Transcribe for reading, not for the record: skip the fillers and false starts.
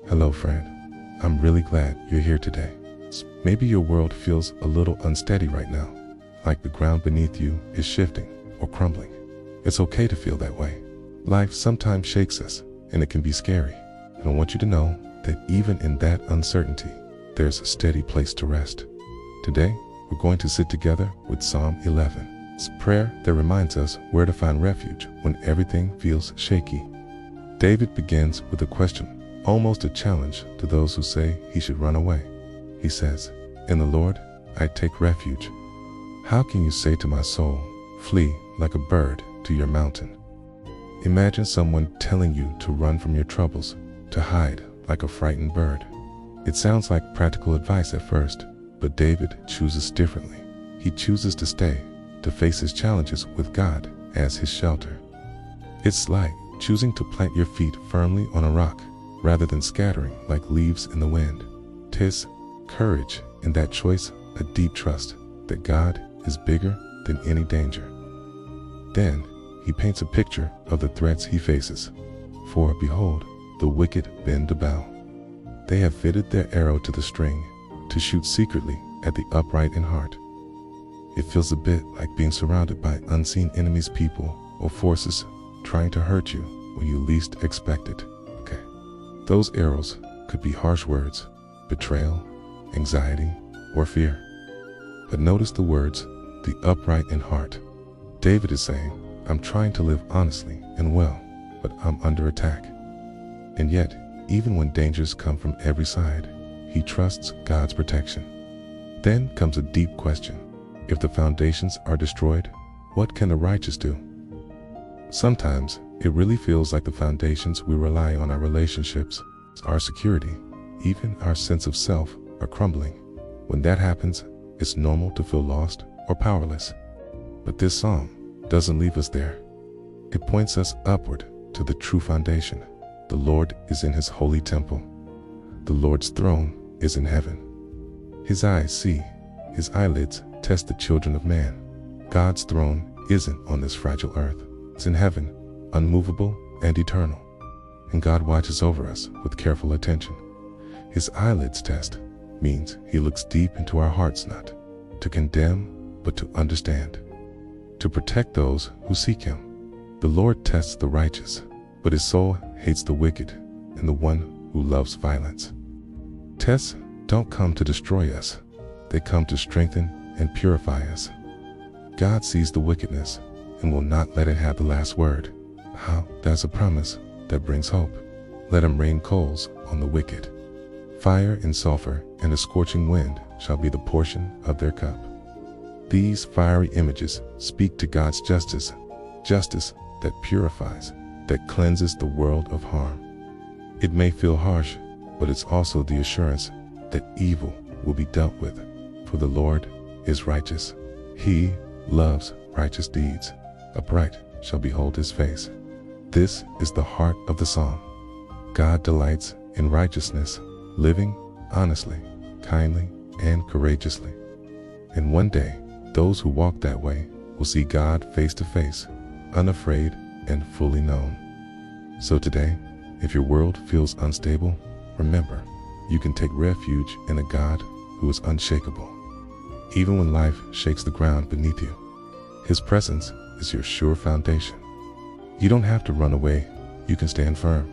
Hello, friend. I'm really glad you're here today. Maybe your world feels a little unsteady right now, like the ground beneath you is shifting or crumbling. It's okay to feel that way. Life sometimes shakes us, and it can be scary. And I want you to know that even in that uncertainty, there's a steady place to rest. Today, we're going to sit together with Psalm 11. It's a prayer that reminds us where to find refuge when everything feels shaky. David begins with a question, almost a challenge to those who say he should run away. He says, "In the Lord I take refuge." How can you say to my soul, "Flee like a bird to your mountain"? Imagine someone telling you to run from your troubles, to hide like a frightened bird. It sounds like practical advice at first, but David chooses differently. He chooses to stay, to face his challenges with God as his shelter. It's like choosing to plant your feet firmly on a rock rather than scattering like leaves in the wind. 'Tis courage in that choice, a deep trust that God is bigger than any danger. Then he paints a picture of the threats he faces. For behold, the wicked bend to bow. They have fitted their arrow to the string to shoot secretly at the upright in heart. It feels a bit like being surrounded by unseen enemies, people or forces trying to hurt you when you least expect it. Okay. Those arrows could be harsh words, betrayal, anxiety, or fear. But notice the words, the upright in heart. David is saying, I'm trying to live honestly and well, but I'm under attack. And yet, even when dangers come from every side, he trusts God's protection. Then comes a deep question. If the foundations are destroyed, what can the righteous do? Sometimes it really feels like the foundations we rely on, our relationships, our security, even our sense of self, are crumbling. When that happens, it's normal to feel lost or powerless. But this psalm doesn't leave us there. It points us upward to the true foundation. The Lord is in his holy temple. The Lord's throne is in heaven. His eyes see, his eyelids test the children of man. God's throne isn't on this fragile earth. It's in heaven, unmovable and eternal. And God watches over us with careful attention. His eyelids test means he looks deep into our hearts, not to condemn, but to understand, to protect those who seek him. The Lord tests the righteous, but his soul hates the wicked and the one who loves violence. Tests don't come to destroy us. They come to strengthen and purify us. God sees the wickedness and will not let it have the last word. How? That's a promise that brings hope. Let him rain coals on the wicked. Fire and sulfur and a scorching wind shall be the portion of their cup. These fiery images speak to God's justice, justice that purifies, that cleanses the world of harm. It may feel harsh, but it's also the assurance that evil will be dealt with, for the Lord is righteous. He loves righteous deeds. Upright shall behold his face. This is the heart of the psalm. God delights in righteousness, living honestly, kindly, and courageously. And one day, those who walk that way will see God face to face, unafraid and fully known. So today, if your world feels unstable, remember, you can take refuge in a God who is unshakable. Even when life shakes the ground beneath you, his presence is your sure foundation. You don't have to run away, you can stand firm.